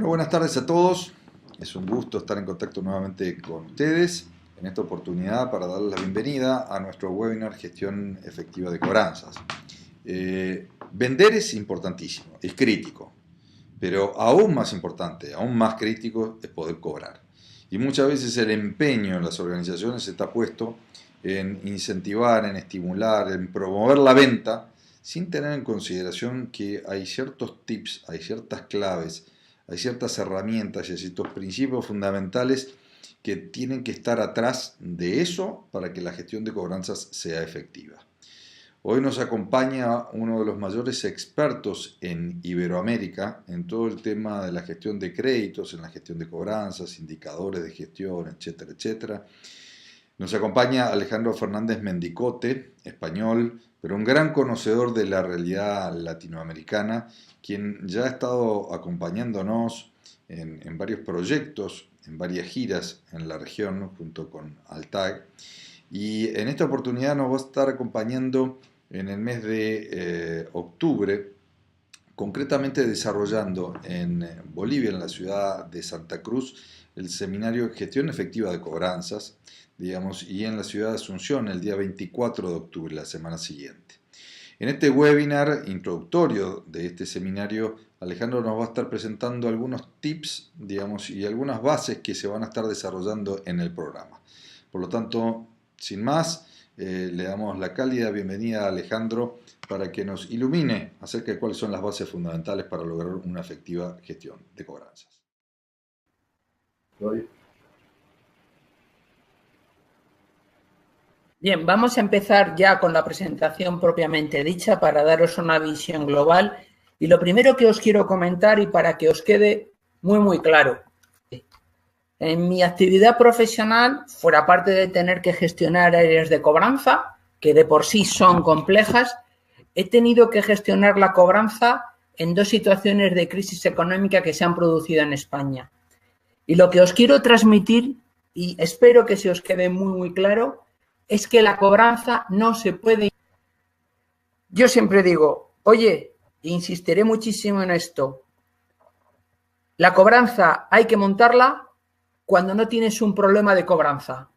Bueno, buenas tardes a todos. Es un gusto estar en contacto nuevamente con ustedes en esta oportunidad para darles la bienvenida a nuestro webinar Gestión Efectiva de Cobranzas. Vender es importantísimo, es crítico, pero aún más importante, aún más crítico es poder cobrar. Y muchas veces el empeño en las organizaciones está puesto en incentivar, en estimular, en promover la venta, sin tener en consideración que hay ciertos tips, hay ciertas claves, hay ciertas herramientas y ciertos principios fundamentales que tienen que estar atrás de eso para que la gestión de cobranzas sea efectiva. Hoy nos acompaña uno de los mayores expertos en Iberoamérica en todo el tema de la gestión de créditos, en la gestión de cobranzas, indicadores de gestión, etcétera, etcétera. Nos acompaña Alejandro Fernández Mendicote, español, pero un gran conocedor de la realidad latinoamericana, quien ya ha estado acompañándonos en varios proyectos, en varias giras en la región, junto con Altag. Y en esta oportunidad nos va a estar acompañando en el mes de octubre, concretamente desarrollando en Bolivia, en la ciudad de Santa Cruz, el seminario Gestión Efectiva de Cobranzas, digamos, y en la ciudad de Asunción el día 24 de octubre, la semana siguiente. En este webinar introductorio de este seminario, Alejandro nos va a estar presentando algunos tips, digamos, y algunas bases que se van a estar desarrollando en el programa. Por lo tanto, sin más, le damos la cálida bienvenida a Alejandro para que nos ilumine acerca de cuáles son las bases fundamentales para lograr una efectiva gestión de cobranzas. Bien, vamos a empezar ya con la presentación propiamente dicha para daros una visión global. Y lo primero que os quiero comentar y para que os quede muy claro. En mi actividad profesional, fuera parte de tener que gestionar áreas de cobranza, que de por sí son complejas, he tenido que gestionar la cobranza en dos situaciones de crisis económica que se han producido en España. Y lo que os quiero transmitir, y espero que se os quede muy claro, es que la cobranza no se puede. Yo siempre digo, oye, insistiré muchísimo en esto, la cobranza hay que montarla cuando no tienes un problema de cobranza.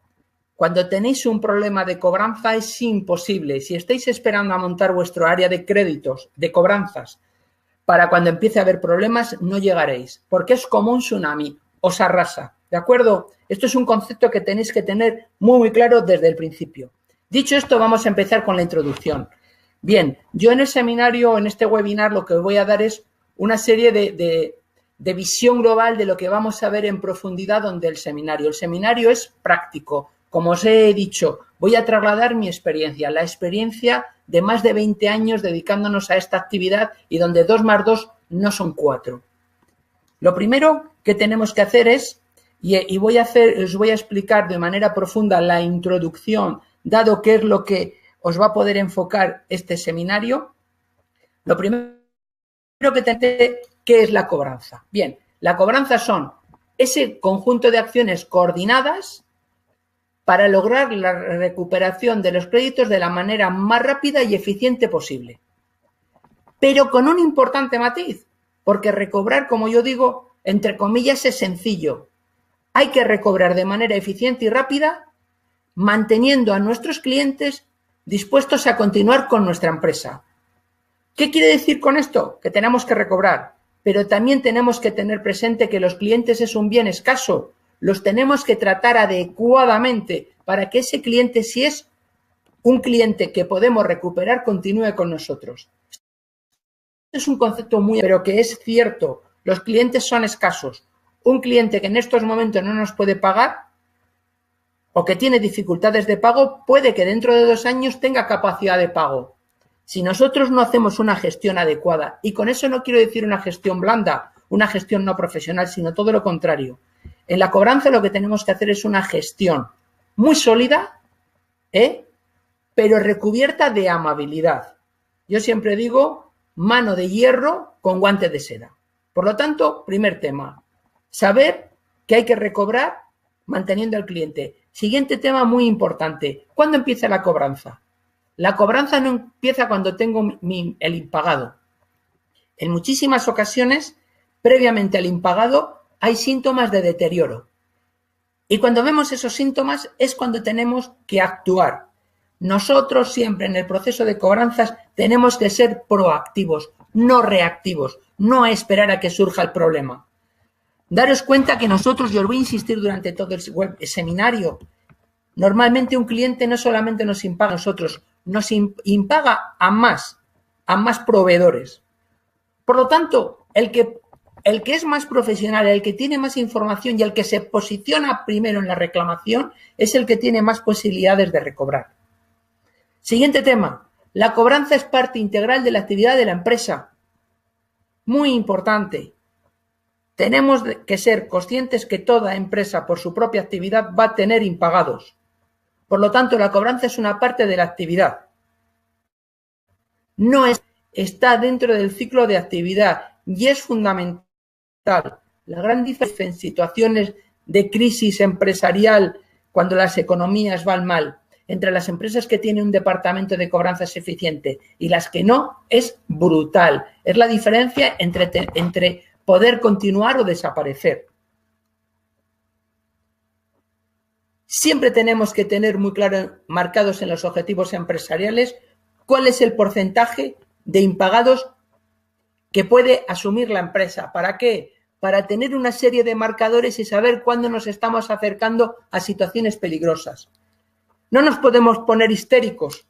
Cuando tenéis un problema de cobranza es imposible. Si estáis esperando a montar vuestro área de créditos, de cobranzas, para cuando empiece a haber problemas, no llegaréis, porque es como un tsunami, os arrasa, ¿de acuerdo? Esto es un concepto que tenéis que tener muy claro desde el principio. Dicho esto, vamos a empezar con la introducción. Bien, yo en el seminario, en este webinar, lo que os voy a dar es una serie de visión global de lo que vamos a ver en profundidad donde el seminario. El seminario es práctico. Como os he dicho, voy a trasladar mi experiencia, la experiencia de más de 20 años dedicándonos a esta actividad y donde 2 más 2 no son 4. Lo primero que tenemos que hacer es, os voy a explicar de manera profunda la introducción, dado que es lo que os va a poder enfocar este seminario. Lo primero que tenemos, ¿qué es la cobranza? Bien, la cobranza son ese conjunto de acciones coordinadas para lograr la recuperación de los créditos de la manera más rápida y eficiente posible. Pero con un importante matiz, porque recobrar, como yo digo, entre comillas, es sencillo. Hay que recobrar de manera eficiente y rápida, manteniendo a nuestros clientes dispuestos a continuar con nuestra empresa. ¿Qué quiere decir con esto? Que tenemos que recobrar, pero también tenemos que tener presente que los clientes es un bien escaso. Los tenemos que tratar adecuadamente para que ese cliente, si es un cliente que podemos recuperar, continúe con nosotros. Es un concepto pero que es cierto. Los clientes son escasos. Un cliente que en estos momentos no nos puede pagar o que tiene dificultades de pago, puede que dentro de 2 años tenga capacidad de pago. Si nosotros no hacemos una gestión adecuada, y con eso no quiero decir una gestión blanda, una gestión no profesional, sino todo lo contrario. En la cobranza lo que tenemos que hacer es una gestión muy sólida, pero recubierta de amabilidad. Yo siempre digo mano de hierro con guante de seda. Por lo tanto, primer tema, saber que hay que recobrar manteniendo al cliente. Siguiente tema muy importante, ¿cuándo empieza la cobranza? La cobranza no empieza cuando tengo el impagado. En muchísimas ocasiones previamente al impagado, hay síntomas de deterioro. Y cuando vemos esos síntomas es cuando tenemos que actuar. Nosotros siempre en el proceso de cobranzas tenemos que ser proactivos, no reactivos, no esperar a que surja el problema. Daros cuenta que nosotros, yo os voy a insistir durante todo el seminario, normalmente un cliente no solamente nos impaga a nosotros, nos impaga a más proveedores. Por lo tanto, el que es más profesional, el que tiene más información y el que se posiciona primero en la reclamación es el que tiene más posibilidades de recobrar. Siguiente tema. La cobranza es parte integral de la actividad de la empresa. Muy importante. Tenemos que ser conscientes que toda empresa por su propia actividad va a tener impagados. Por lo tanto, la cobranza es una parte de la actividad. No está dentro del ciclo de actividad y es fundamental. La gran diferencia en situaciones de crisis empresarial, cuando las economías van mal, entre las empresas que tienen un departamento de cobranzas eficiente y las que no, es brutal. Es la diferencia entre poder continuar o desaparecer. Siempre tenemos que tener muy claro, marcados en los objetivos empresariales, cuál es el porcentaje de impagados que puede asumir la empresa. ¿Para qué? Para tener una serie de marcadores y saber cuándo nos estamos acercando a situaciones peligrosas. No nos podemos poner histéricos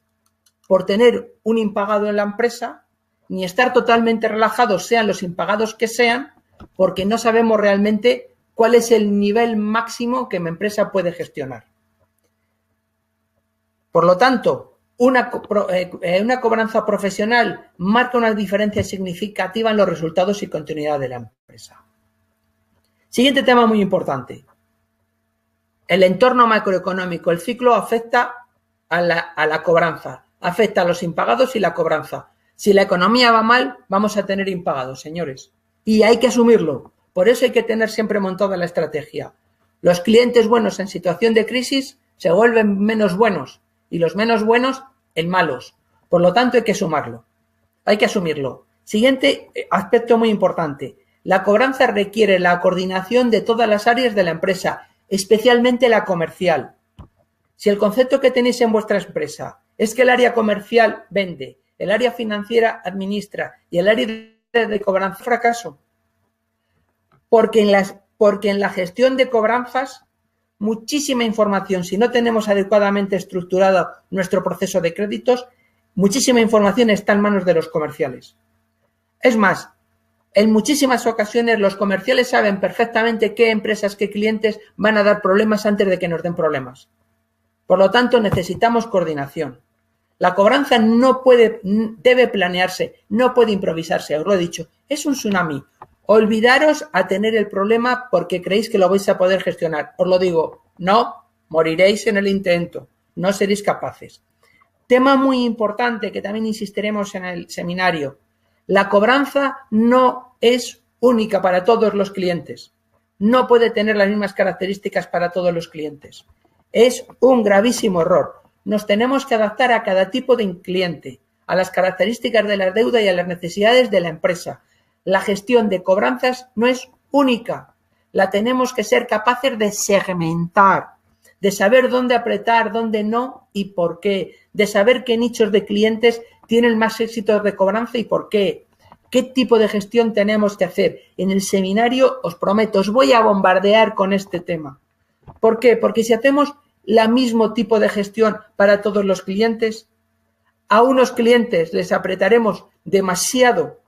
por tener un impagado en la empresa, ni estar totalmente relajados, sean los impagados que sean, porque no sabemos realmente cuál es el nivel máximo que mi empresa puede gestionar. Por lo tanto, una cobranza profesional marca una diferencia significativa en los resultados y continuidad de la empresa. Siguiente tema muy importante. El entorno macroeconómico, el ciclo afecta a la cobranza, afecta a los impagados y la cobranza. Si la economía va mal, vamos a tener impagados, señores. Y hay que asumirlo. Por eso hay que tener siempre montada la estrategia. Los clientes buenos en situación de crisis se vuelven menos buenos y los menos buenos en malos. Por lo tanto, hay que sumarlo. Hay que asumirlo. Siguiente aspecto muy importante. La cobranza requiere la coordinación de todas las áreas de la empresa, especialmente la comercial. Si el concepto que tenéis en vuestra empresa es que el área comercial vende, el área financiera administra y el área de cobranza fracaso. Porque en la gestión de cobranzas, muchísima información, si no tenemos adecuadamente estructurado nuestro proceso de créditos, muchísima información está en manos de los comerciales. Es más, en muchísimas ocasiones los comerciales saben perfectamente qué empresas, qué clientes van a dar problemas antes de que nos den problemas. Por lo tanto, necesitamos coordinación. La cobranza debe planearse, no puede improvisarse, os lo he dicho. Es un tsunami. Olvidaros a tener el problema porque creéis que lo vais a poder gestionar. Os lo digo, no, moriréis en el intento, no seréis capaces. Tema muy importante que también insistiremos en el seminario. La cobranza no es única para todos los clientes. No puede tener las mismas características para todos los clientes. Es un gravísimo error. Nos tenemos que adaptar a cada tipo de cliente, a las características de la deuda y a las necesidades de la empresa. La gestión de cobranzas no es única. La tenemos que ser capaces de segmentar, de saber dónde apretar, dónde no y por qué, de saber qué nichos de clientes tienen más éxito de cobranza y por qué. ¿Qué tipo de gestión tenemos que hacer? En el seminario, os prometo, os voy a bombardear con este tema. ¿Por qué? Porque si hacemos el mismo tipo de gestión para todos los clientes, a unos clientes les apretaremos demasiado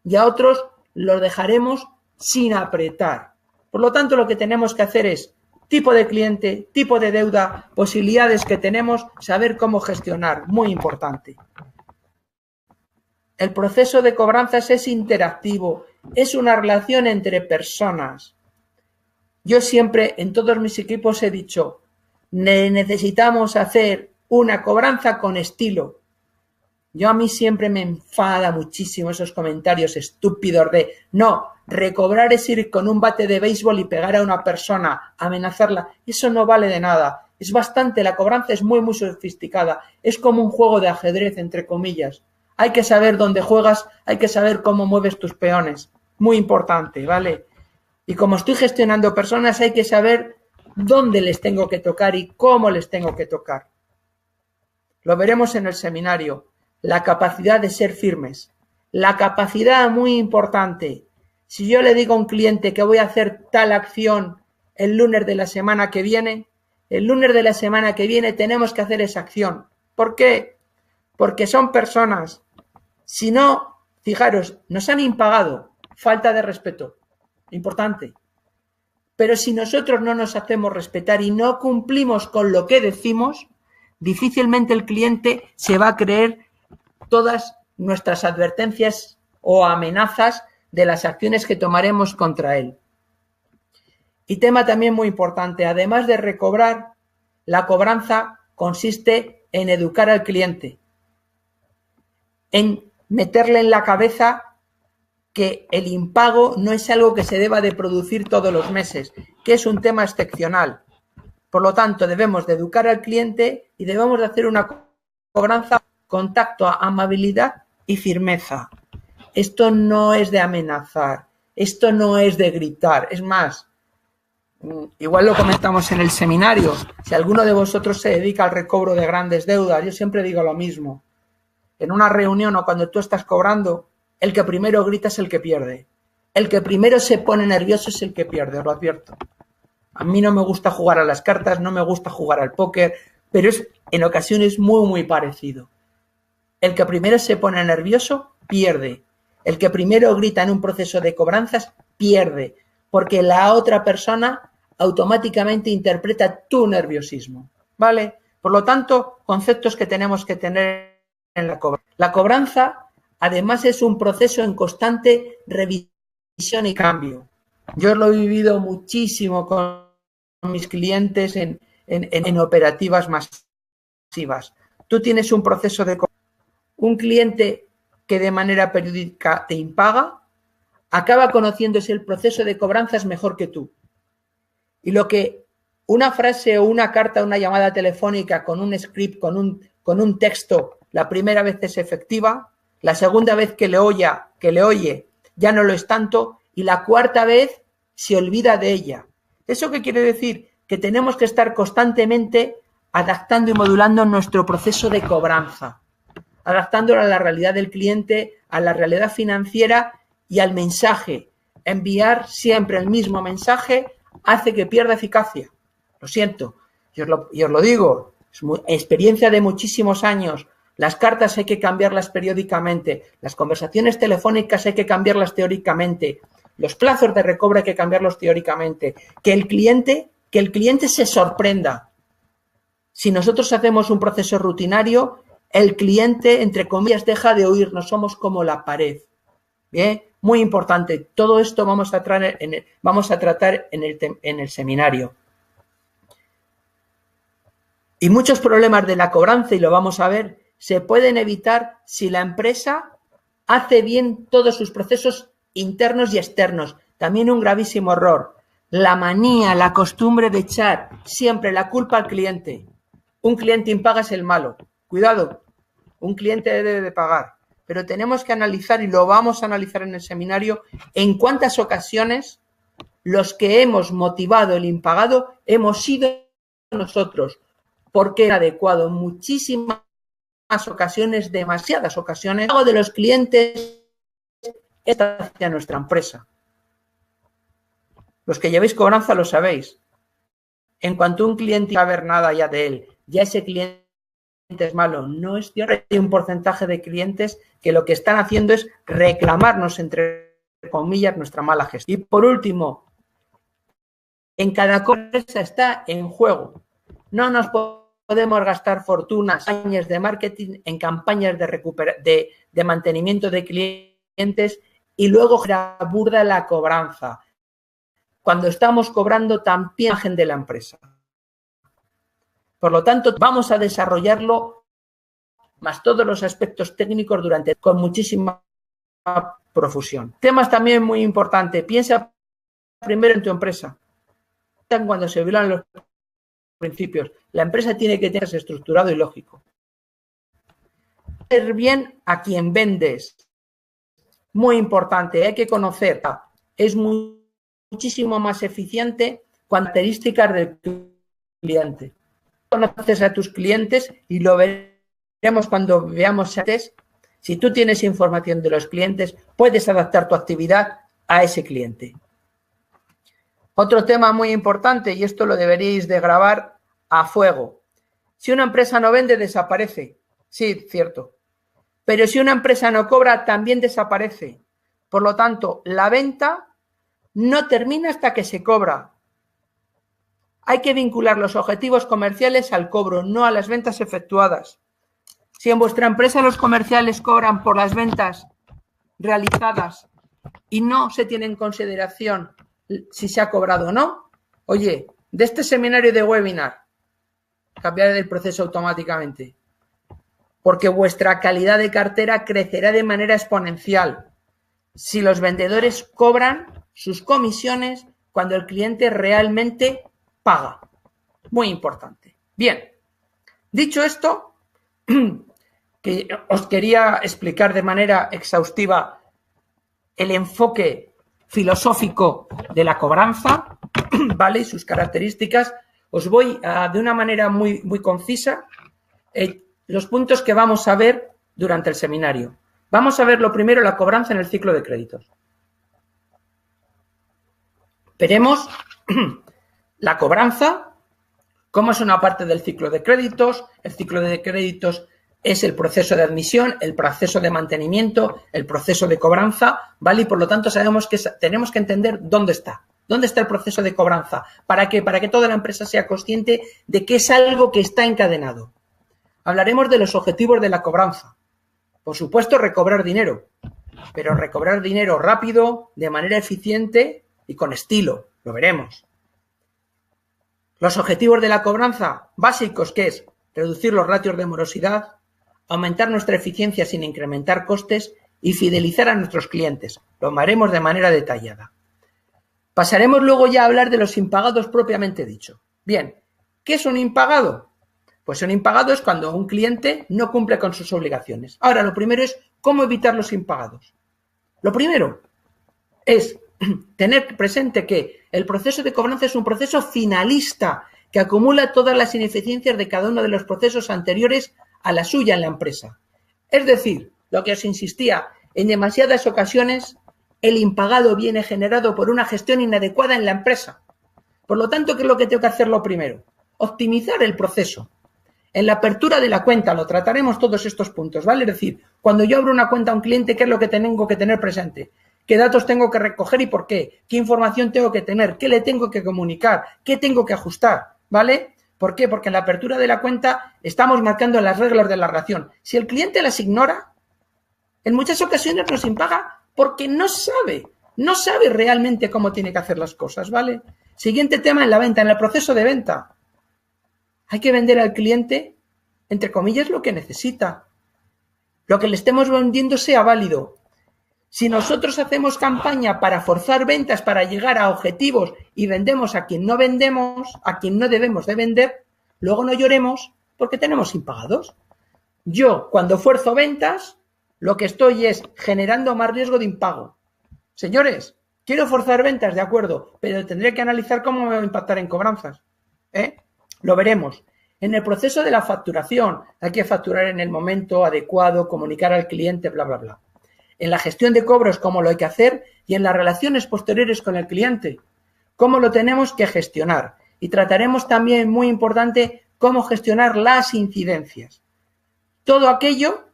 y a otros los dejaremos sin apretar. Por lo tanto, lo que tenemos que hacer es tipo de cliente, tipo de deuda, posibilidades que tenemos, saber cómo gestionar. Muy importante. El proceso de cobranzas es interactivo, es una relación entre personas. Yo siempre en todos mis equipos he dicho, necesitamos hacer una cobranza con estilo. A mí siempre me enfada muchísimo esos comentarios estúpidos de no, recobrar es ir con un bate de béisbol y pegar a una persona, amenazarla. Eso no vale de nada. Es bastante, la cobranza es muy, muy sofisticada. Es como un juego de ajedrez, entre comillas. Hay que saber dónde juegas, hay que saber cómo mueves tus peones. muy importante, ¿vale? Y como estoy gestionando personas, hay que saber dónde les tengo que tocar y cómo les tengo que tocar. Lo veremos en el seminario. La capacidad de ser firmes. La capacidad muy importante. Si yo le digo a un cliente que voy a hacer tal acción el lunes de la semana que viene, el lunes de la semana que viene tenemos que hacer esa acción. ¿Por qué? Porque son personas. Si no, fijaros, nos han impagado. Falta de respeto. Importante. Pero si nosotros no nos hacemos respetar y no cumplimos con lo que decimos, difícilmente el cliente se va a creer todas nuestras advertencias o amenazas de las acciones que tomaremos contra él. Y tema también muy importante, además de recobrar, la cobranza consiste en educar al cliente, en meterle en la cabeza que el impago no es algo que se deba de producir todos los meses, que es un tema excepcional. Por lo tanto, debemos de educar al cliente y debemos de hacer una cobranza con tacto, amabilidad y firmeza. Esto no es de amenazar, esto no es de gritar. Es más, igual lo comentamos en el seminario, si alguno de vosotros se dedica al recobro de grandes deudas, yo siempre digo lo mismo. En una reunión o cuando tú estás cobrando, el que primero grita es el que pierde. El que primero se pone nervioso es el que pierde, os lo advierto. A mí no me gusta jugar a las cartas, no me gusta jugar al póker, pero es en ocasiones muy, muy parecido. El que primero se pone nervioso, pierde. El que primero grita en un proceso de cobranzas, pierde. Porque la otra persona automáticamente interpreta tu nerviosismo. ¿Vale? Por lo tanto, conceptos que tenemos que tener en la cobranza. La cobranza, además, es un proceso en constante revisión y cambio. Yo lo he vivido muchísimo con mis clientes en operativas masivas. Tú tienes un proceso de un cliente que de manera periódica te impaga, acaba conociéndose el proceso de cobranzas mejor que tú. Y lo que una frase o una carta, una llamada telefónica con un script, con un texto, la primera vez es efectiva, la segunda vez que le oye ya no lo es tanto, y la cuarta vez se olvida de ella. ¿Eso qué quiere decir? Que tenemos que estar constantemente adaptando y modulando nuestro proceso de cobranza, adaptándolo a la realidad del cliente, a la realidad financiera y al mensaje. Enviar siempre el mismo mensaje hace que pierda eficacia. Lo siento, y os lo digo, es experiencia de muchísimos años. Las cartas hay que cambiarlas periódicamente, las conversaciones telefónicas hay que cambiarlas teóricamente, los plazos de recobro hay que cambiarlos teóricamente. Que el cliente se sorprenda. Si nosotros hacemos un proceso rutinario, el cliente, entre comillas, deja de oírnos, somos como la pared. Bien, muy importante. Todo esto vamos a tratar en el seminario. Y muchos problemas de la cobranza, y lo vamos a ver, se pueden evitar si la empresa hace bien todos sus procesos internos y externos. También un gravísimo error. La manía, la costumbre de echar siempre la culpa al cliente. Un cliente impaga es el malo. Cuidado, un cliente debe de pagar. Pero tenemos que analizar, y lo vamos a analizar en el seminario, en cuántas ocasiones los que hemos motivado el impagado hemos sido nosotros. Porque es adecuado en muchísimas ocasiones, demasiadas ocasiones, el pago de los clientes es hacia nuestra empresa. Los que llevéis cobranza lo sabéis. En cuanto un cliente va a ver nada ya de él, ya ese cliente es malo. No es cierto. Hay un porcentaje de clientes que lo que están haciendo es reclamarnos, entre comillas, nuestra mala gestión. Y por último, en cada empresa está en juego. No nos podemos gastar fortunas, años de marketing en campañas de mantenimiento de clientes y luego burda la cobranza. Cuando estamos cobrando también imagen de la empresa. Por lo tanto, vamos a desarrollarlo más todos los aspectos técnicos con muchísima profusión. Temas también muy importantes. Piensa primero en tu empresa. Cuando se violan los principios, la empresa tiene que tenerse estructurado y lógico. Hacer bien a quien vendes. muy importante, hay que conocer. Es muchísimo más eficiente con características del cliente. Conoces a tus clientes y lo veremos cuando veamos antes. Si tú tienes información de los clientes, puedes adaptar tu actividad a ese cliente. Otro tema muy importante, y esto lo deberíais de grabar a fuego. Si una empresa no vende, desaparece. Sí, cierto. Pero si una empresa no cobra, también desaparece. Por lo tanto, la venta no termina hasta que se cobra. Hay que vincular los objetivos comerciales al cobro, no a las ventas efectuadas. Si en vuestra empresa los comerciales cobran por las ventas realizadas y no se tiene en consideración si se ha cobrado o no, oye, de este seminario de webinar, cambiaré el proceso automáticamente, porque vuestra calidad de cartera crecerá de manera exponencial si los vendedores cobran sus comisiones cuando el cliente realmente paga. Muy importante. Bien, dicho esto, que os quería explicar de manera exhaustiva el enfoque filosófico de la cobranza, ¿vale? Y sus características. Os voy de una manera muy concisa los puntos que vamos a ver durante el seminario. Vamos a ver lo primero, la cobranza en el ciclo de créditos. Veremos la cobranza, cómo es una parte del ciclo de créditos. El ciclo de créditos es el proceso de admisión, el proceso de mantenimiento, el proceso de cobranza, ¿vale? Y por lo tanto sabemos que tenemos que entender dónde está. ¿Dónde está el proceso de cobranza? ¿Para qué? Para que toda la empresa sea consciente de que es algo que está encadenado. Hablaremos de los objetivos de la cobranza. Por supuesto, recobrar dinero, pero recobrar dinero rápido, de manera eficiente y con estilo. Lo veremos. Los objetivos de la cobranza básicos, ¿qué es? Reducir los ratios de morosidad, aumentar nuestra eficiencia sin incrementar costes y fidelizar a nuestros clientes. Lo haremos de manera detallada. Pasaremos luego ya a hablar de los impagados propiamente dicho. Bien, ¿qué es un impagado? Pues un impagado es cuando un cliente no cumple con sus obligaciones. Ahora, lo primero es cómo evitar los impagados. Lo primero es tener presente que el proceso de cobranza es un proceso finalista que acumula todas las ineficiencias de cada uno de los procesos anteriores a la suya en la empresa. Es decir, lo que os insistía, en demasiadas ocasiones el impagado viene generado por una gestión inadecuada en la empresa. Por lo tanto, ¿qué es lo que tengo que hacer lo primero? Optimizar el proceso. En la apertura de la cuenta lo trataremos todos estos puntos, ¿vale? Es decir, cuando yo abro una cuenta a un cliente, ¿qué es lo que tengo que tener presente? ¿Qué datos tengo que recoger y por qué? ¿Qué información tengo que tener? ¿Qué le tengo que comunicar? ¿Qué tengo que ajustar? ¿Vale? ¿Por qué? Porque en la apertura de la cuenta estamos marcando las reglas de la relación. Si el cliente las ignora, en muchas ocasiones nos impaga porque no sabe realmente cómo tiene que hacer las cosas, ¿vale? Siguiente tema en la venta, en el proceso de venta. Hay que vender al cliente, entre comillas, lo que necesita. Lo que le estemos vendiendo sea válido. Si nosotros hacemos campaña para forzar ventas, para llegar a objetivos y vendemos a quien no vendemos, a quien no debemos de vender, luego no lloremos porque tenemos impagados. Yo, cuando fuerzo ventas, lo que estoy es generando más riesgo de impago. Señores, quiero forzar ventas, de acuerdo, pero tendré que analizar cómo me va a impactar en cobranzas. Lo veremos. En el proceso de la facturación, hay que facturar en el momento adecuado, comunicar al cliente, bla, bla, bla. En la gestión de cobros, cómo lo hay que hacer, y en las relaciones posteriores con el cliente, cómo lo tenemos que gestionar. Y trataremos también, muy importante, cómo gestionar las incidencias. Todo aquello,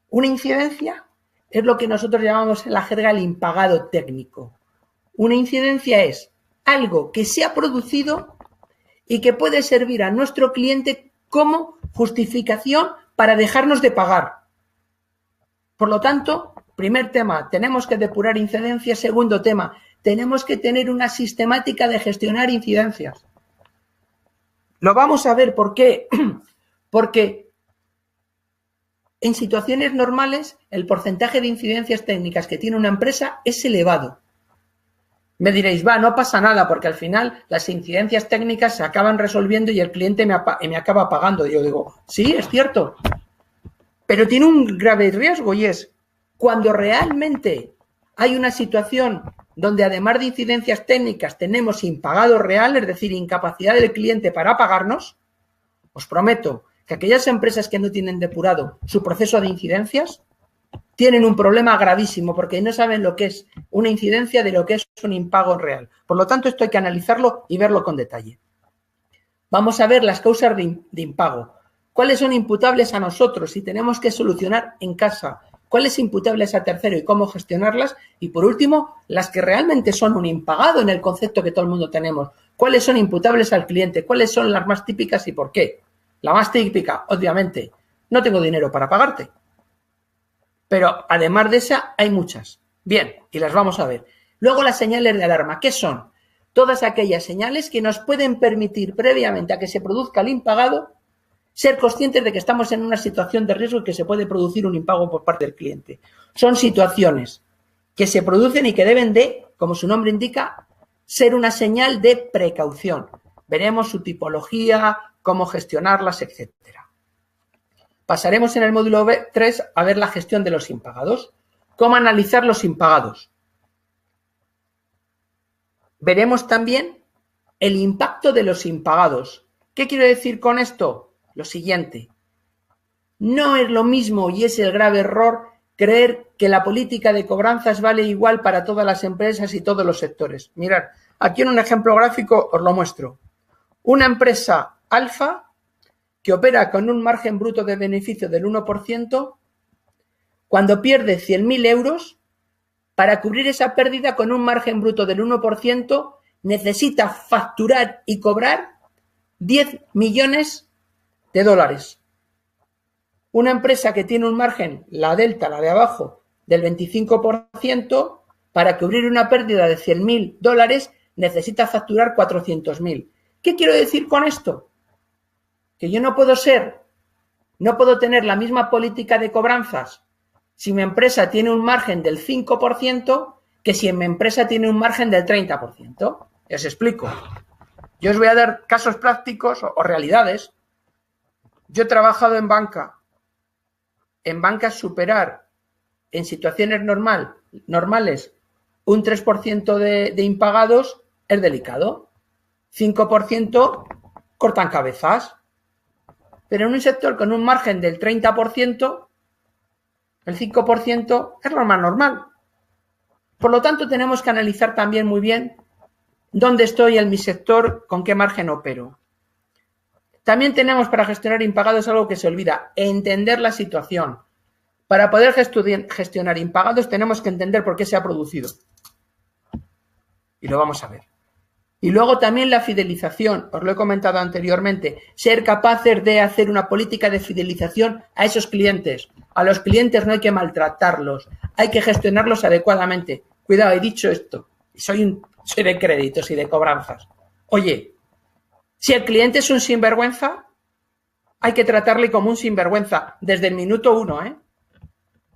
una incidencia es lo que nosotros llamamos en la jerga el impagado técnico. Una incidencia es algo que se ha producido y que puede servir a nuestro cliente como justificación para dejarnos de pagar. Por lo tanto, primer tema, tenemos que depurar incidencias. Segundo tema, tenemos que tener una sistemática de gestionar incidencias. Lo vamos a ver por qué. Porque en situaciones normales el porcentaje de incidencias técnicas que tiene una empresa es elevado. Me diréis, no pasa nada porque al final las incidencias técnicas se acaban resolviendo y el cliente me acaba pagando. Y yo digo, sí, es cierto, pero tiene un grave riesgo y es cuando realmente hay una situación donde además de incidencias técnicas tenemos impagado real, es decir, incapacidad del cliente para pagarnos, os prometo que aquellas empresas que no tienen depurado su proceso de incidencias tienen un problema gravísimo porque no saben lo que es una incidencia de lo que es un impago real. Por lo tanto, esto hay que analizarlo y verlo con detalle. Vamos a ver las causas de impago. ¿Cuáles son imputables a nosotros y tenemos que solucionar en casa? ¿Cuáles imputables a tercero y cómo gestionarlas? Y por último, las que realmente son un impagado en el concepto que todo el mundo tenemos. ¿Cuáles son imputables al cliente? ¿Cuáles son las más típicas y por qué? La más típica, obviamente, no tengo dinero para pagarte. Pero además de esa, hay muchas. Bien, y las vamos a ver. Luego las señales de alarma. ¿Qué son? Todas aquellas señales que nos pueden permitir previamente a que se produzca el impagado ser conscientes de que estamos en una situación de riesgo y que se puede producir un impago por parte del cliente. Son situaciones que se producen y que deben de, como su nombre indica, ser una señal de precaución. Veremos su tipología, cómo gestionarlas, etc. Pasaremos en el módulo 3 a ver la gestión de los impagados. ¿Cómo analizar los impagados? Veremos también el impacto de los impagados. ¿Qué quiero decir con esto? Lo siguiente. No es lo mismo y es el grave error creer que la política de cobranzas vale igual para todas las empresas y todos los sectores. Mirad, aquí en un ejemplo gráfico os lo muestro. Una empresa alfa que opera con un margen bruto de beneficio del 1%, cuando pierde 100.000 euros, para cubrir esa pérdida con un margen bruto del 1%, necesita facturar y cobrar 10 millones de dólares. Una empresa que tiene un margen, la delta, la de abajo, del 25%, para cubrir una pérdida de 100.000 dólares, necesita facturar 400.000. ¿Qué quiero decir con esto? Que yo no puedo tener la misma política de cobranzas si mi empresa tiene un margen del 5% que si mi empresa tiene un margen del 30%. Os explico. Yo os voy a dar casos prácticos o realidades. Yo he trabajado en banca. En banca superar en situaciones normales un 3% de impagados es delicado. 5% cortan cabezas. Pero en un sector con un margen del 30%, el 5% es lo más normal. Por lo tanto, tenemos que analizar también muy bien dónde estoy en mi sector, con qué margen opero. También tenemos para gestionar impagados algo que se olvida, entender la situación. Para poder gestionar impagados tenemos que entender por qué se ha producido. Y lo vamos a ver. Y luego también la fidelización, os lo he comentado anteriormente, ser capaces de hacer una política de fidelización a esos clientes. A los clientes no hay que maltratarlos, hay que gestionarlos adecuadamente. Cuidado, he dicho esto, soy de créditos y de cobranzas. Oye, si el cliente es un sinvergüenza, hay que tratarle como un sinvergüenza desde el minuto 1, ¿eh?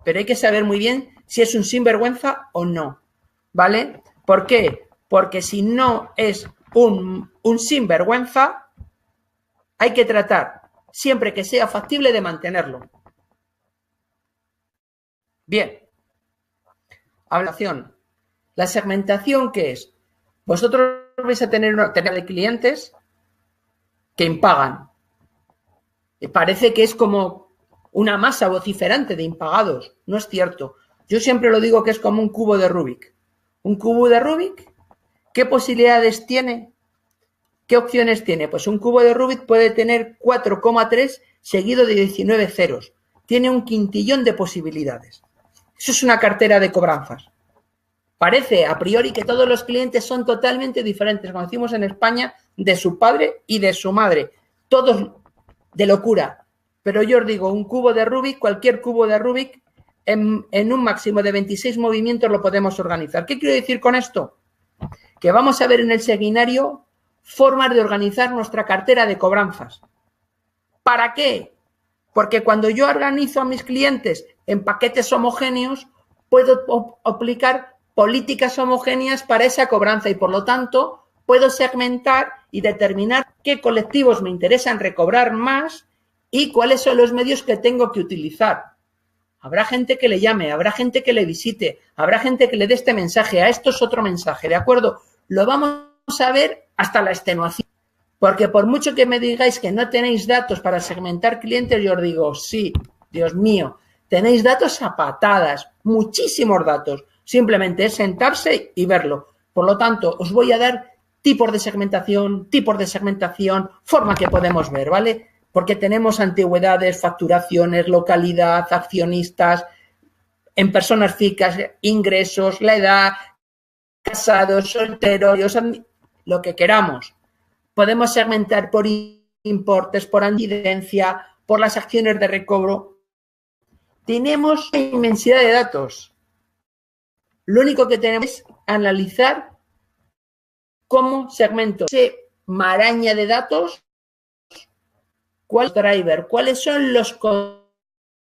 Pero hay que saber muy bien si es un sinvergüenza o no, ¿vale? ¿Por qué? Porque si no es un sinvergüenza, hay que tratar, siempre que sea factible, de mantenerlo. Bien. Hablación. La segmentación, ¿qué es? Vosotros vais a tener una cartera de clientes que impagan. Y parece que es como una masa vociferante de impagados. No es cierto. Yo siempre lo digo que es como un cubo de Rubik. Un cubo de Rubik, ¿qué posibilidades tiene? ¿Qué opciones tiene? Pues un cubo de Rubik puede tener 4,3 seguido de 19 ceros. Tiene un quintillón de posibilidades. Eso es una cartera de cobranzas. Parece a priori que todos los clientes son totalmente diferentes, como decimos en España, de su padre y de su madre. Todos de locura. Pero yo os digo, un cubo de Rubik, cualquier cubo de Rubik, en un máximo de 26 movimientos lo podemos organizar. ¿Qué quiero decir con esto? Que vamos a ver en el seminario formas de organizar nuestra cartera de cobranzas. ¿Para qué? Porque cuando yo organizo a mis clientes en paquetes homogéneos, puedo aplicar políticas homogéneas para esa cobranza y, por lo tanto, puedo segmentar y determinar qué colectivos me interesan recobrar más y cuáles son los medios que tengo que utilizar. habrá gente que le llame, habrá gente que le visite, habrá gente que le dé este mensaje, a esto es otro mensaje, ¿de acuerdo? Lo vamos a ver hasta la extenuación. Porque por mucho que me digáis que no tenéis datos para segmentar clientes, yo os digo, sí, Dios mío, tenéis datos a patadas, muchísimos datos. Simplemente es sentarse y verlo. Por lo tanto, os voy a dar tipos de segmentación, forma que podemos ver, ¿vale? Porque tenemos antigüedades, facturaciones, localidad, accionistas, en personas físicas, ingresos, la edad, casados, solteros, lo que queramos. Podemos segmentar por importes, por incidencia, por las acciones de recobro. Tenemos una inmensidad de datos. Lo único que tenemos es analizar cómo segmento ese maraña de datos, cuál driver, cuáles son los conductores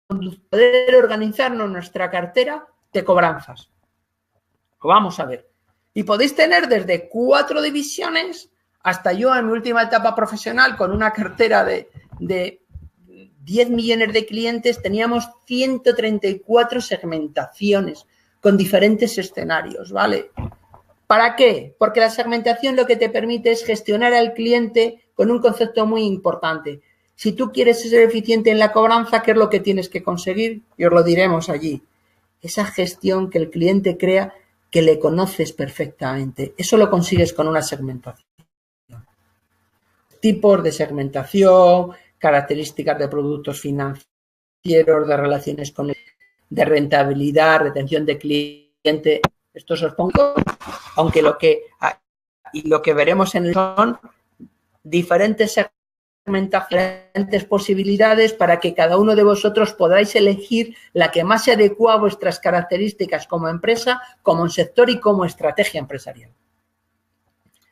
para poder organizarnos nuestra cartera de cobranzas. Lo vamos a ver. Y podéis tener desde 4 divisiones hasta yo en mi última etapa profesional con una cartera de 10 millones de clientes teníamos 134 segmentaciones con diferentes escenarios, ¿vale? ¿Para qué? Porque la segmentación lo que te permite es gestionar al cliente con un concepto muy importante. Si tú quieres ser eficiente en la cobranza, ¿qué es lo que tienes que conseguir? Y os lo diremos allí. Esa gestión que el cliente crea que le conoces perfectamente. Eso lo consigues con una segmentación. Tipos de segmentación, características de productos financieros, de relaciones con el, de rentabilidad, retención de cliente. Esto os pongo, aunque lo que veremos en el son diferentes segmentaciones, diferentes posibilidades para que cada uno de vosotros podáis elegir la que más se adecua a vuestras características como empresa, como sector y como estrategia empresarial.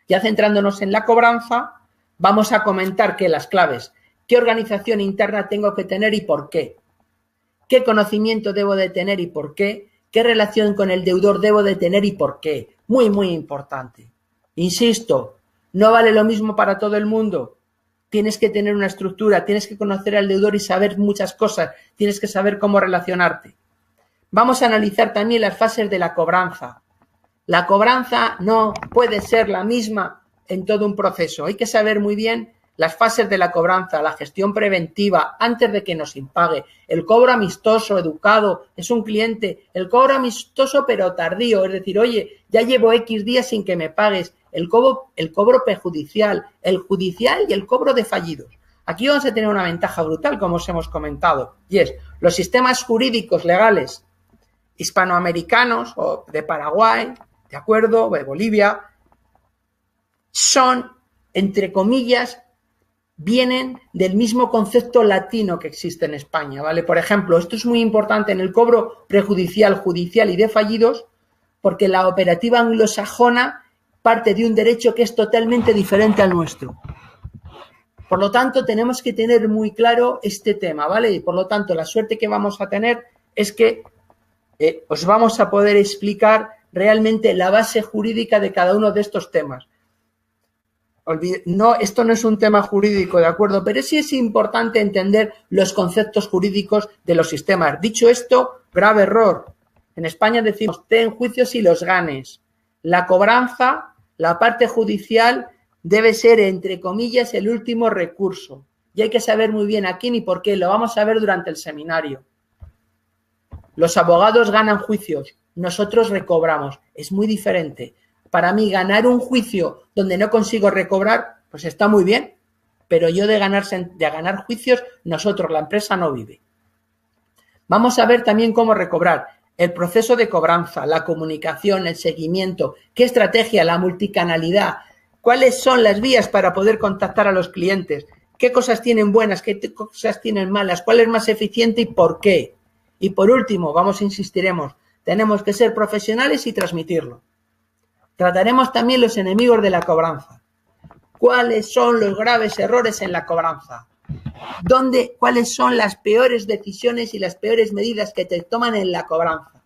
Ya centrándonos en la cobranza, vamos a comentar que las claves, qué organización interna tengo que tener y por qué, qué conocimiento debo de tener y por qué, qué relación con el deudor debo de tener y por qué. Muy, muy importante. Insisto, no vale lo mismo para todo el mundo. Tienes que tener una estructura, tienes que conocer al deudor y saber muchas cosas, tienes que saber cómo relacionarte. Vamos a analizar también las fases de la cobranza. La cobranza no puede ser la misma en todo un proceso. Hay que saber muy bien las fases de la cobranza, la gestión preventiva, antes de que nos impague, el cobro amistoso, educado, es un cliente, el cobro amistoso pero tardío, es decir, oye, ya llevo X días sin que me pagues, el cobro prejudicial, el judicial y el cobro de fallidos. Aquí vamos a tener una ventaja brutal, como os hemos comentado, y es los sistemas jurídicos legales hispanoamericanos o de Paraguay, ¿de acuerdo?, o de Bolivia, son, entre comillas, vienen del mismo concepto latino que existe en España, ¿vale? Por ejemplo, esto es muy importante en el cobro prejudicial, judicial y de fallidos, porque la operativa anglosajona parte de un derecho que es totalmente diferente al nuestro. Por lo tanto, tenemos que tener muy claro este tema, ¿vale? Y por lo tanto, la suerte que vamos a tener es que os vamos a poder explicar realmente la base jurídica de cada uno de estos temas. No, esto no es un tema jurídico, ¿de acuerdo? Pero sí es importante entender los conceptos jurídicos de los sistemas. Dicho esto, grave error. En España decimos, ten juicios y los ganes. La cobranza, la parte judicial, debe ser, entre comillas, el último recurso. Y hay que saber muy bien a quién y por qué. Lo vamos a ver durante el seminario. Los abogados ganan juicios, nosotros recobramos. Es muy diferente. Para mí, ganar un juicio donde no consigo recobrar, pues está muy bien, pero yo de ganar juicios, nosotros, la empresa, no vive. Vamos a ver también cómo recobrar. El proceso de cobranza, la comunicación, el seguimiento, qué estrategia, la multicanalidad, cuáles son las vías para poder contactar a los clientes, qué cosas tienen buenas, qué cosas tienen malas, cuál es más eficiente y por qué. Y por último, insistiremos, tenemos que ser profesionales y transmitirlo. Trataremos también los enemigos de la cobranza. ¿Cuáles son los graves errores en la cobranza? ¿Cuáles son las peores decisiones y las peores medidas que te toman en la cobranza?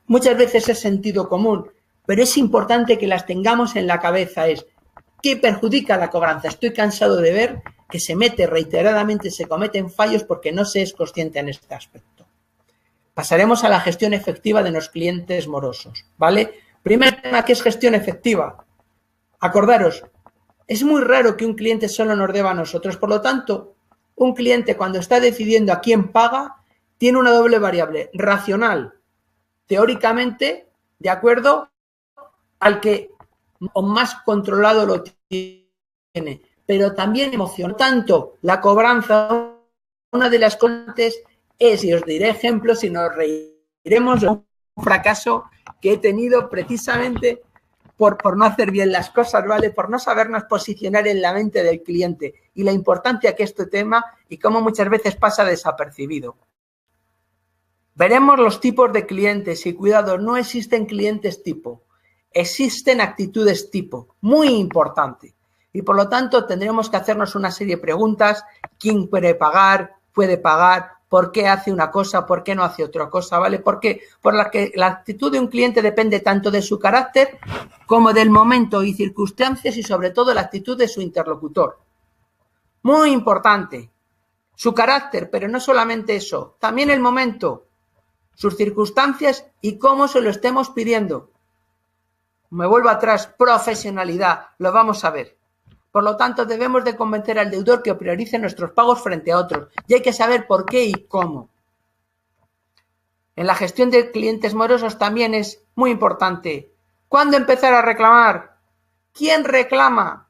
Muchas veces es sentido común, pero es importante que las tengamos en la cabeza. ¿Qué perjudica la cobranza? Estoy cansado de ver que se reiteradamente se cometen fallos porque no se es consciente en este aspecto. Pasaremos a la gestión efectiva de los clientes morosos, ¿vale? Primer tema, ¿qué es gestión efectiva? Acordaros, es muy raro que un cliente solo nos deba a nosotros, por lo tanto, un cliente cuando está decidiendo a quién paga, tiene una doble variable, racional, teóricamente, de acuerdo al que más controlado lo tiene, pero también emocional. Tanto la cobranza, una de las cosas es, y os diré ejemplos y nos reiremos de un fracaso que he tenido precisamente por no hacer bien las cosas, ¿vale? Por no sabernos posicionar en la mente del cliente y la importancia que este tema y cómo muchas veces pasa desapercibido. Veremos los tipos de clientes y cuidado, no existen clientes tipo, existen actitudes tipo, muy importante. Y por lo tanto tendremos que hacernos una serie de preguntas, ¿quién puede pagar? ¿Por qué hace una cosa? ¿Por qué no hace otra cosa? ¿Vale? Porque por la que la actitud de un cliente depende tanto de su carácter como del momento y circunstancias y sobre todo la actitud de su interlocutor. Muy importante, su carácter, pero no solamente eso, también el momento, sus circunstancias y cómo se lo estemos pidiendo. Me vuelvo atrás, profesionalidad, lo vamos a ver. Por lo tanto, debemos de convencer al deudor que priorice nuestros pagos frente a otros y hay que saber por qué y cómo. En la gestión de clientes morosos también es muy importante. ¿Cuándo empezar a reclamar? ¿Quién reclama?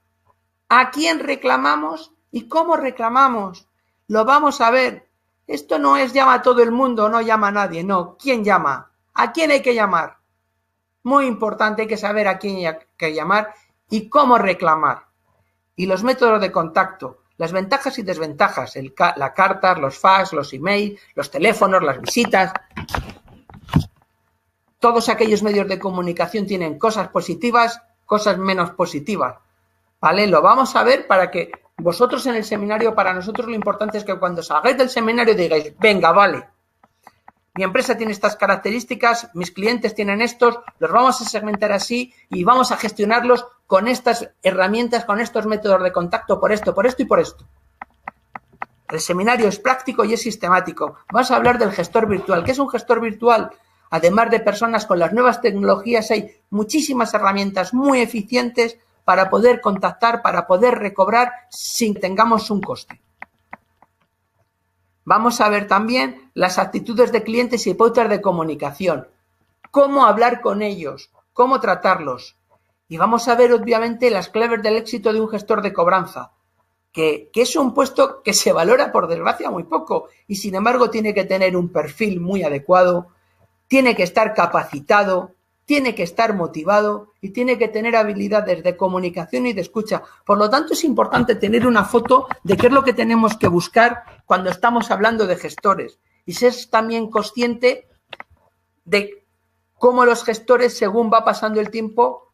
¿A quién reclamamos? ¿Y cómo reclamamos? Lo vamos a ver. Esto no es llama a todo el mundo, no llama a nadie, no. ¿Quién llama? ¿A quién hay que llamar? Muy importante, hay que saber a quién hay que llamar y cómo reclamar. Y los métodos de contacto, las ventajas y desventajas, las cartas, los fax, los emails, los teléfonos, las visitas. Todos aquellos medios de comunicación tienen cosas positivas, cosas menos positivas. ¿Vale? Lo vamos a ver para que vosotros en el seminario, para nosotros lo importante es que cuando salgáis del seminario digáis, venga, vale, mi empresa tiene estas características, mis clientes tienen estos, los vamos a segmentar así y vamos a gestionarlos con estas herramientas, con estos métodos de contacto, por esto y por esto. El seminario es práctico y es sistemático. Vamos a hablar del gestor virtual. ¿Qué es un gestor virtual? Además de personas con las nuevas tecnologías, hay muchísimas herramientas muy eficientes para poder contactar, para poder recobrar sin que tengamos un coste. Vamos a ver también las actitudes de clientes y pautas de comunicación, cómo hablar con ellos, cómo tratarlos. Y vamos a ver, obviamente, las claves del éxito de un gestor de cobranza, que es un puesto que se valora, por desgracia, muy poco y, sin embargo, tiene que tener un perfil muy adecuado, tiene que estar capacitado, tiene que estar motivado y tiene que tener habilidades de comunicación y de escucha. Por lo tanto, es importante tener una foto de qué es lo que tenemos que buscar cuando estamos hablando de gestores y ser también consciente de cómo los gestores, según va pasando el tiempo,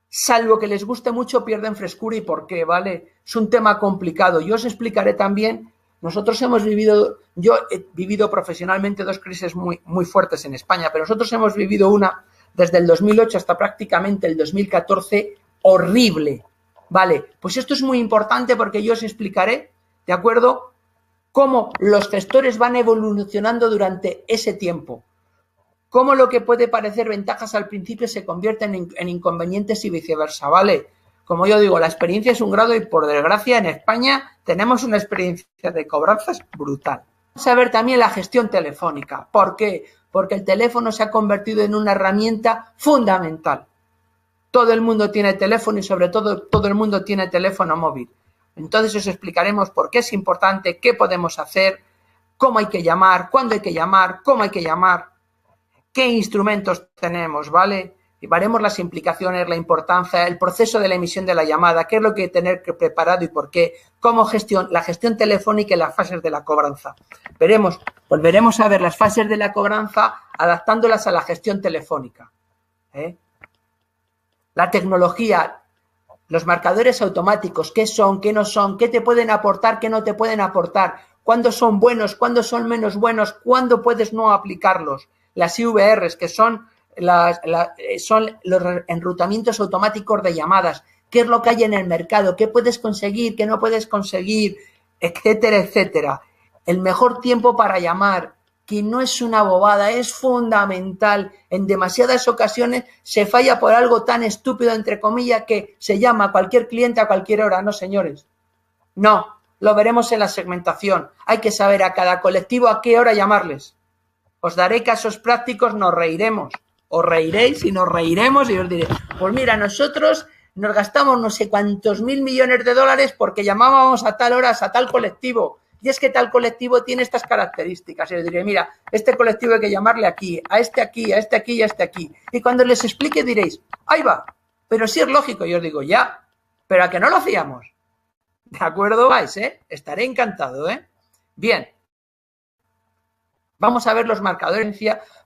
salvo que les guste mucho, pierden frescura y por qué, ¿vale? Es un tema complicado. Yo os explicaré también. Nosotros yo he vivido profesionalmente dos crisis muy fuertes en España, pero nosotros hemos vivido una desde el 2008 hasta prácticamente el 2014, horrible. Vale, pues esto es muy importante porque yo os explicaré, ¿de acuerdo?, cómo los gestores van evolucionando durante ese tiempo. Cómo lo que puede parecer ventajas al principio se convierten en inconvenientes y viceversa, ¿vale? Como yo digo, la experiencia es un grado y por desgracia en España tenemos una experiencia de cobranzas brutal. Vamos a ver también la gestión telefónica. ¿Por qué? Porque el teléfono se ha convertido en una herramienta fundamental. Todo el mundo tiene teléfono y sobre todo todo el mundo tiene teléfono móvil. Entonces os explicaremos por qué es importante, qué podemos hacer, cómo hay que llamar, cuándo hay que llamar, cómo hay que llamar, qué instrumentos tenemos, ¿vale? Y veremos las implicaciones, la importancia, el proceso de la emisión de la llamada, qué es lo que hay que tener preparado y por qué, la gestión telefónica y las fases de la cobranza. Volveremos a ver las fases de la cobranza adaptándolas a la gestión telefónica. La tecnología, los marcadores automáticos, qué son, qué no son, qué te pueden aportar, qué no te pueden aportar, cuándo son buenos, cuándo son menos buenos, cuándo puedes no aplicarlos. Las IVRs, que son los enrutamientos automáticos de llamadas, qué es lo que hay en el mercado, qué puedes conseguir, qué no puedes conseguir, etcétera, etcétera. El mejor tiempo para llamar, que no es una bobada, es fundamental. En demasiadas ocasiones se falla por algo tan estúpido, entre comillas, que se llama a cualquier cliente a cualquier hora. No, señores. No, lo veremos en la segmentación. Hay que saber a cada colectivo a qué hora llamarles. Os daré casos prácticos, nos reiremos. Os reiréis y nos reiremos y os diré, pues mira, nosotros nos gastamos no sé cuántos mil millones de dólares porque llamábamos a tal horas a tal colectivo. Y es que tal colectivo tiene estas características. Y les diré, mira, este colectivo hay que llamarle aquí, a este aquí, a este aquí y a este aquí. Y cuando les explique diréis, ahí va, pero sí es lógico. Yo os digo, ya, pero ¿a que no lo hacíamos? ¿De acuerdo vais, Estaré encantado, Bien. Vamos a ver los marcadores,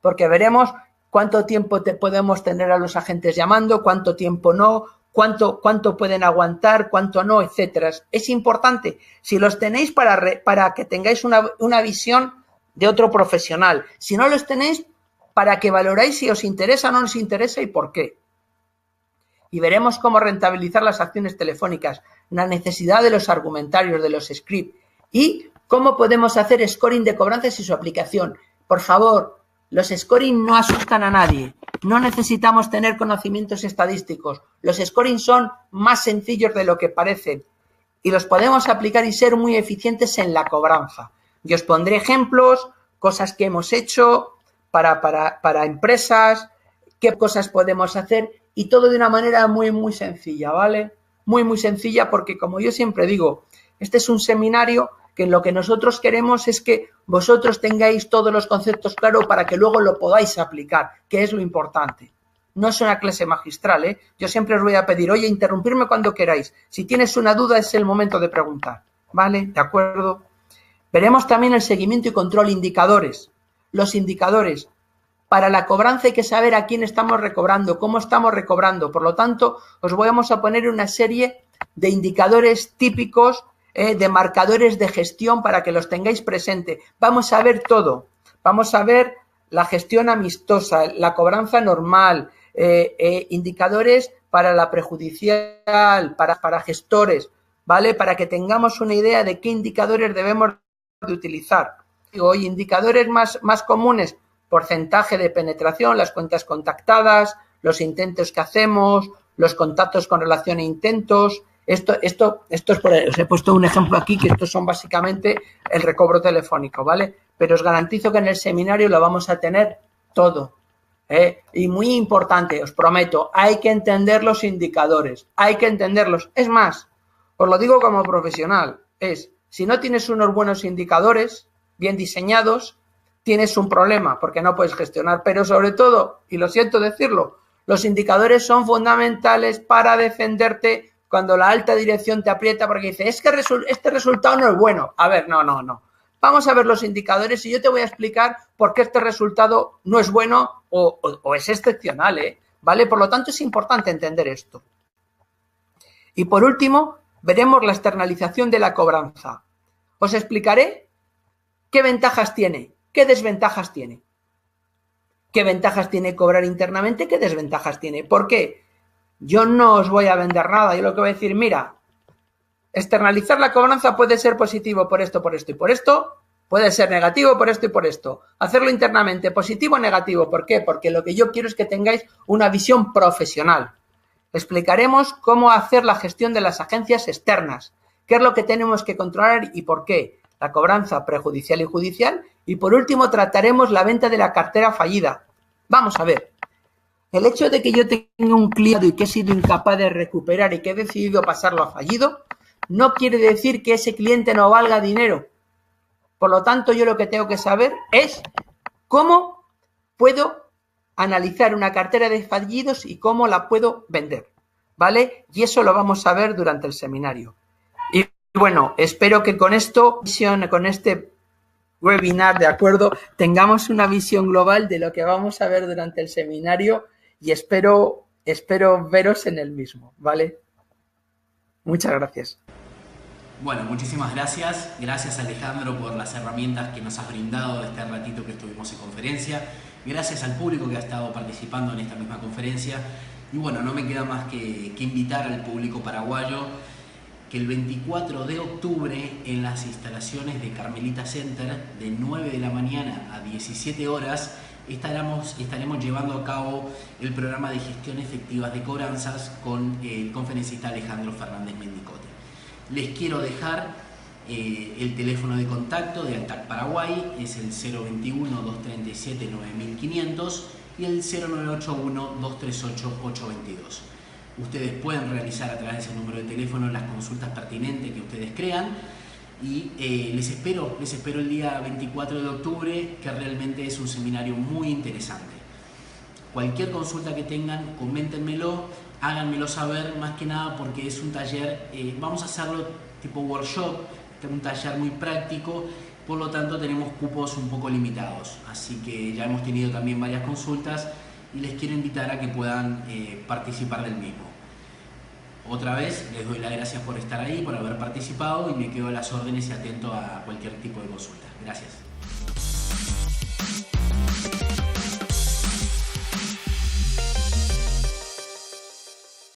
porque veremos cuánto tiempo podemos tener a los agentes llamando, cuánto tiempo no, cuánto pueden aguantar, cuánto no, etcétera. Es importante, si los tenéis para que tengáis una visión de otro profesional. Si no los tenéis, para que valoráis si os interesa o no os interesa y por qué. Y veremos cómo rentabilizar las acciones telefónicas, la necesidad de los argumentarios, de los scripts y cómo podemos hacer scoring de cobranzas y su aplicación. Por favor, los scoring no asustan a nadie. No necesitamos tener conocimientos estadísticos. Los scoring son más sencillos de lo que parecen y los podemos aplicar y ser muy eficientes en la cobranza. Yo os pondré ejemplos, cosas que hemos hecho para empresas, qué cosas podemos hacer y todo de una manera muy, muy sencilla, ¿vale? Muy, muy sencilla porque, como yo siempre digo, este es un seminario que lo que nosotros queremos es que vosotros tengáis todos los conceptos claros para que luego lo podáis aplicar, que es lo importante. No es una clase magistral, Yo siempre os voy a pedir, oye, interrumpirme cuando queráis. Si tienes una duda es el momento de preguntar, ¿vale? ¿De acuerdo? Veremos también el seguimiento y control, indicadores. Los indicadores. Para la cobranza hay que saber a quién estamos recobrando, cómo estamos recobrando. Por lo tanto, os vamos a poner una serie de indicadores típicos, de marcadores de gestión para que los tengáis presente. Vamos a ver todo. Vamos a ver la gestión amistosa, la cobranza normal, indicadores para la prejudicial, para gestores, ¿vale? Para que tengamos una idea de qué indicadores debemos de utilizar. Hoy indicadores más comunes, porcentaje de penetración, las cuentas contactadas, los intentos que hacemos, los contactos con relación a intentos. Esto es os he puesto un ejemplo aquí, que estos son básicamente el recobro telefónico, ¿vale? Pero os garantizo que en el seminario lo vamos a tener todo, Y muy importante, os prometo, hay que entender los indicadores, hay que entenderlos. Es más, os lo digo como profesional, si no tienes unos buenos indicadores bien diseñados, tienes un problema porque no puedes gestionar. Pero sobre todo, y lo siento decirlo, los indicadores son fundamentales para defenderte cuando la alta dirección te aprieta porque dice, es que este resultado no es bueno. A ver, no. Vamos a ver los indicadores y yo te voy a explicar por qué este resultado no es bueno o es excepcional, ¿vale? Por lo tanto, es importante entender esto. Y por último, veremos la externalización de la cobranza. Os explicaré qué ventajas tiene, qué desventajas tiene. ¿Qué ventajas tiene cobrar internamente? ¿Qué desventajas tiene? ¿Por qué? Yo no os voy a vender nada. Yo lo que voy a decir, mira, externalizar la cobranza puede ser positivo por esto y por esto. Puede ser negativo por esto y por esto. Hacerlo internamente, positivo o negativo. ¿Por qué? Porque lo que yo quiero es que tengáis una visión profesional. Explicaremos cómo hacer la gestión de las agencias externas. ¿Qué es lo que tenemos que controlar y por qué? La cobranza prejudicial y judicial. Y por último, trataremos la venta de la cartera fallida. Vamos a ver. El hecho de que yo tenga un cliente y que he sido incapaz de recuperar y que he decidido pasarlo a fallido, no quiere decir que ese cliente no valga dinero. Por lo tanto, yo lo que tengo que saber es cómo puedo analizar una cartera de fallidos y cómo la puedo vender, ¿vale? Y eso lo vamos a ver durante el seminario. Y bueno, espero que con esto, con este webinar, ¿de acuerdo?, tengamos una visión global de lo que vamos a ver durante el seminario y espero veros en el mismo, ¿vale? Muchas gracias. Bueno, muchísimas gracias. Gracias, Alejandro, por las herramientas que nos has brindado este ratito que estuvimos en conferencia. Gracias al público que ha estado participando en esta misma conferencia. Y bueno, no me queda más que invitar al público paraguayo que el 24 de octubre en las instalaciones de Carmelita Center de 9 de la mañana a 17 horas estaremos llevando a cabo el programa de gestión efectiva de cobranzas con el conferencista Alejandro Fernández Mendicote. Les quiero dejar el teléfono de contacto de ALTAC Paraguay, es el 021-237-9500 y el 0981-238-822. Ustedes pueden realizar a través de ese número de teléfono las consultas pertinentes que ustedes crean y les espero el día 24 de octubre, que realmente es un seminario muy interesante. Cualquier consulta que tengan, coméntenmelo, háganmelo saber, más que nada porque es un taller, vamos a hacerlo tipo workshop, un taller muy práctico, por lo tanto tenemos cupos un poco limitados, así que ya hemos tenido también varias consultas y les quiero invitar a que puedan participar del mismo. Otra vez les doy las gracias por estar ahí, por haber participado y me quedo a las órdenes y atento a cualquier tipo de consulta. Gracias.